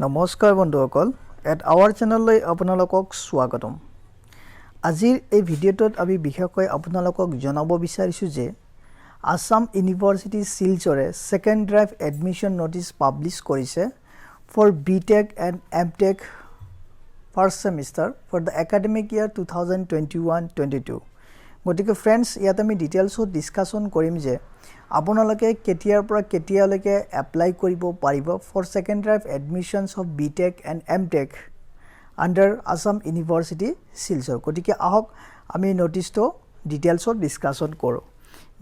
নমস্কাৰ বন্ধুসকল at hour চেনেললৈ আপোনালোকক স্বাগতম আজিৰ এই ভিডিঅ'টোত আমি বিশেষকৈ আপোনালোকক জনাব বিচাৰিছো যে আসাম ইউনিভাৰ্চিটি শিলচৰে second drive admission notice publish কৰিছে for BTech and MTech first semester for the academic year 2021-22 গতিকে ফ্ৰেণ্ডছ ইয়াত আমি ডিটেইলছত ডিসকাশন কৰিম যে আপোনালোকে কেতিয়াৰ পৰা কেতিয়ালৈকে এপ্লাই কৰিব পাৰিব for second drive admissions of BTech and MTech under Assam university Silchar গতিকে আহক আমি নোটিছটো ডিটেইলছত ডিসকাশন কৰোঁ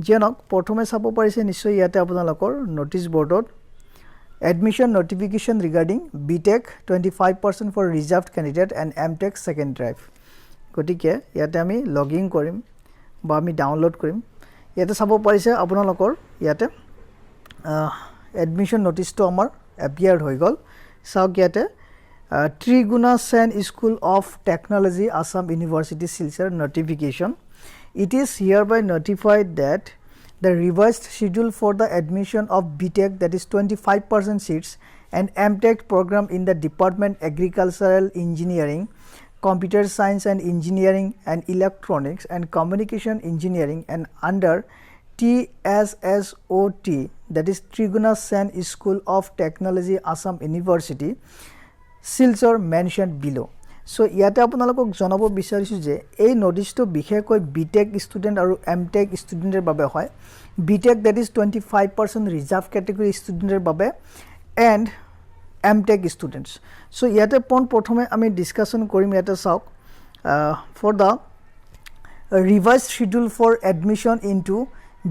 জনক প্ৰথমে চাব পাৰিছে নিশ্চয় ইয়াতে আপোনালোকৰ নোটিছ বৰ্ডত admission notification regarding BTech 25% for reserved candidate and MTech second drive গতিকে ইয়াতে আমি লগইন কৰিম বা আমি ডাউনলোড কৰিম ইয়াতে চাব পাৰিছে আপোনালোকৰ ইয়াতে এডমিশন নোটিছটো আমাৰ এপিয়াৰ হৈ গল চাওক ইয়াতে Triguna Sen School of Technology Assam University Silchar notification it is hereby notified that the revised schedule for the admission of BTech that is 25% seats and MTech program in the Department Agricultural Engineering, Computer Science and Engineering and Electronics and Communication Engineering and under TSSOT that is Triguna Sen School of Technology Assam University Silchar mentioned below. So ইয়াতে আপোনালোকক জনাব বিচাৰিছো যে এই নোটিছটো বিশেষকৈ BTech student আৰু MTech ষ্টুডেন্টৰ বাবে হয় বিটেক দ্যাট ইজ 25% ৰিজাৰ্ভ ক্যাটেগৰী ষ্টুডেন্টৰ বাবে এণ্ড এমটেক ষ্টুডেন্টস সো ইয়াতে প্ৰথমে আমি ডিসকাশন কৰিম ইয়াতে চাওক for the revised schedule for admission into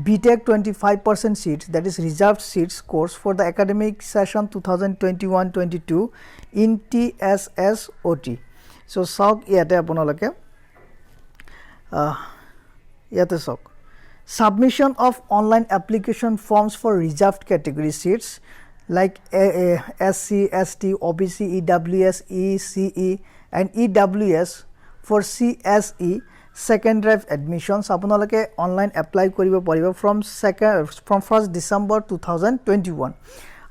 BTech 25% seats that is reserved seats course for the academic session 2021-22 in TSSOT so sauk yate apunalake yate sauk submission of online application forms for reserved category seats like SC ST OBC EWS ECE and EWS for CSE second drive admissions আপোনালোকে online apply কৰিব পাৰিব from 1st December 2021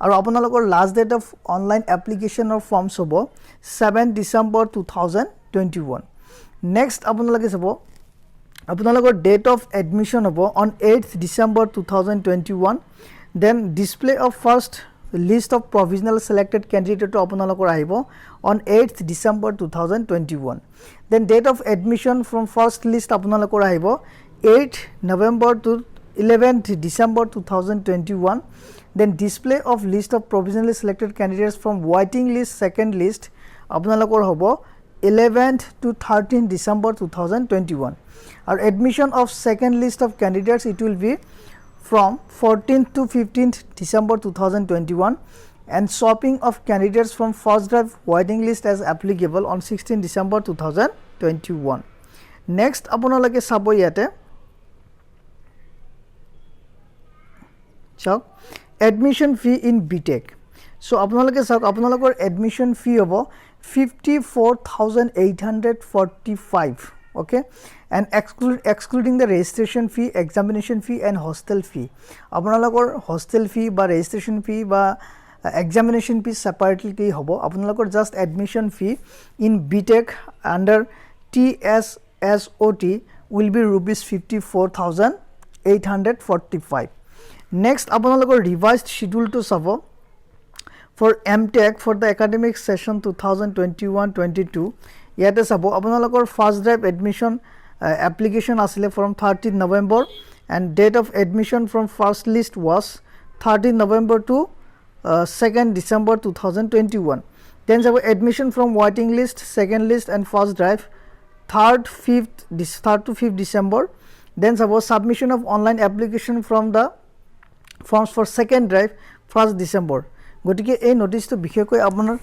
আৰু আপোনালোকৰ last date of online এপ্লিকেশনৰ forms হ'ব 7 December 2021 next আপোনালোকে চাব আপোনালোকৰ ডেট অফ এডমিশন হ'ব on 8th December 2021 then display of first list of provisional selected candidate আপোনালোকৰ আহিব on 8th December 2021 then date of admission from first list আপোনালোকৰ আহিব 8 November to 11th December 2021 then display of list of provisionally selected candidates from waiting list second list আপোনালোকৰ হ'ব 11th to 13th December 2021 our admission of second list of candidates it will be from 14th to 15th December 2021 and swapping of candidates from first drive waiting list as applicable on 16th December 2021 next আপোনালোকে চাব ইয়াতে চাওক admission fee in BTech so আপোনালোকে চাওক আপোনালোকৰ admission fee হ'ব 54,845 okay and excluding the registration fee examination fee and hostel fee আপোনালোকৰ hostel fee বা registration fee বা examination fee separately hobo আপোনালোকৰ just admission fee in BTech under TSSOT will be rupees 54,845 next আপোনালোকৰ revised schedule to sabo for MTech for the academic session 2021-22 yate sabo আপোনালোকৰ first drive admission application asile from 13th November and date of admission from first list was 13th November to 2nd December 2021 then sabo admission from waiting list second list and first drive 3rd to 5th December then sabo submission of online application from the forms for second drive 1st December গটিকে এই নোটিছটো বিশেষকৈ আপোনাৰ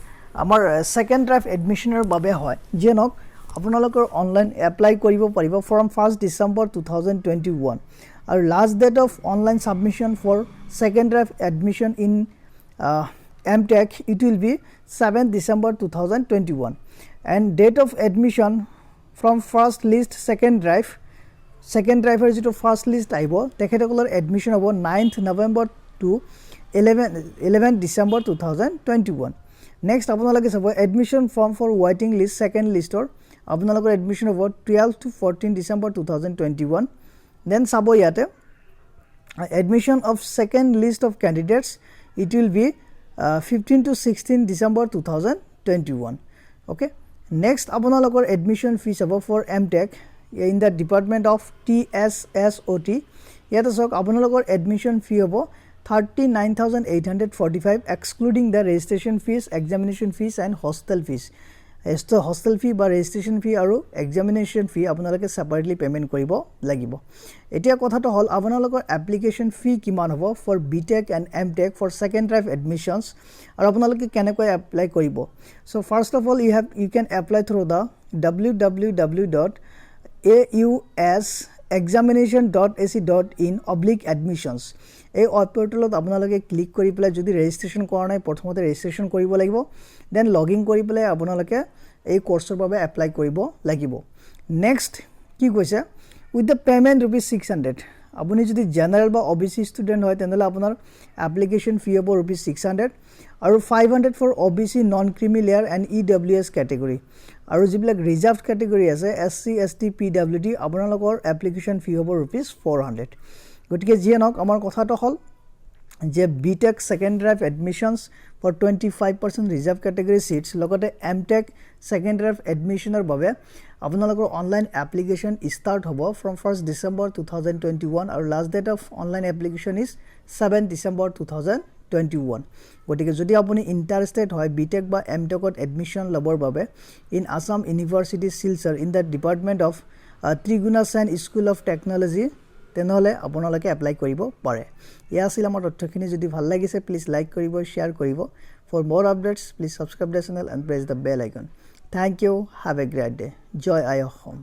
আমাৰ second drive এডমিশনৰ বাবে হয় যেনক আপোনালোকৰ online apply কৰিব পাৰিব from 1st December 2021 আৰু last date of online submission for second drive admission in MTech it will be 7th December 2021 and date of admission from first list second drive যেটো first list আহিব তেখেতসকলৰ admission হ'ব 9th November to 11th December 2021 next আপোনালোকে চাব admission form for ৱেটিং list second লিষ্টৰ আপোনালোকৰ admission হ'ব 12 to 14 ডিচেম্বৰ 2021 দেন চাব ইয়াতে admission of second list of candidates it will be 15 to 16 December 2021 okay next আপোনালোকৰ admission fees হ'ব for MTech in the department of TSSOT ইয়াতে সক আপোনালোকৰ admission fee হ'ব 39,845 excluding the registration fees examination fees and hostel fees hostel fee বা registration fee আৰু examination fee আপোনালোকে separately payment কৰিব লাগিব এতিয়া কথাটো হল আপোনালোকৰ application fee কিমান হ'ব for BTech and MTech for second drive admissions আৰু আপোনালোকে কেনেকৈ apply কৰিব so first of all you can apply through the www.ausexamination.ac.in/admissions এই ওয়েব পোর্টালত আপোনালোকে ক্লিক কৰি পেলাই যদি ৰেজিষ্ট্ৰেচন কৰা নাই প্ৰথমতে ৰেজিষ্ট্ৰেচন কৰিব লাগিব দেন লগইন কৰি পেলাই আপোনালোকে এই কোৰ্সৰ বাবে এপ্লাই কৰিব লাগিব নেক্সট কি কৈছে উইথ দ্য পেমেন্ট ₹600 আপুনি যদি জেনাৰেল বা OBC ষ্টুডেন্ট হয় তেনলে আপোনাৰ এপ্লিকেশন ফি হ'ব ₹600 আৰু 500 for OBC non creamy layer and EWS category আৰু যিবিলাক ৰিজাৰ্ভড ক্যাটেগৰী আছে SC ST PWD আপোনালোকৰ এপ্লিকেশন ফি হ'ব ₹400 গতিকে জিএনক আমাৰ কথাটো হল যে BTech second drive admissions for 25% reserve category seats লগতে MTech second drive admissioner বাবে আপোনালোকৰ অনলাইন এপ্লিকেশন স্টাৰ্ট হ'ব from 1st December 2021 আৰু last date of online application is 7 December 2021 গতিকে যদি আপুনি ইন্টাৰেস্টেড হয় BTech বা MTech ত এডমিশন লবৰ বাবে in Assam University Silchar in the department of Triguna Sen School of Technology তেনেহলে আপোনালোকে এপ্লাই কৰিব পাৰে ইয়া আছিল আমাৰ তথ্যখিনি যদি ভাল লাগিছে প্লিজ লাইক কৰিব শেয়াৰ কৰিব for more updates please subscribe the channel and press the bell icon thank you have a great day joy I home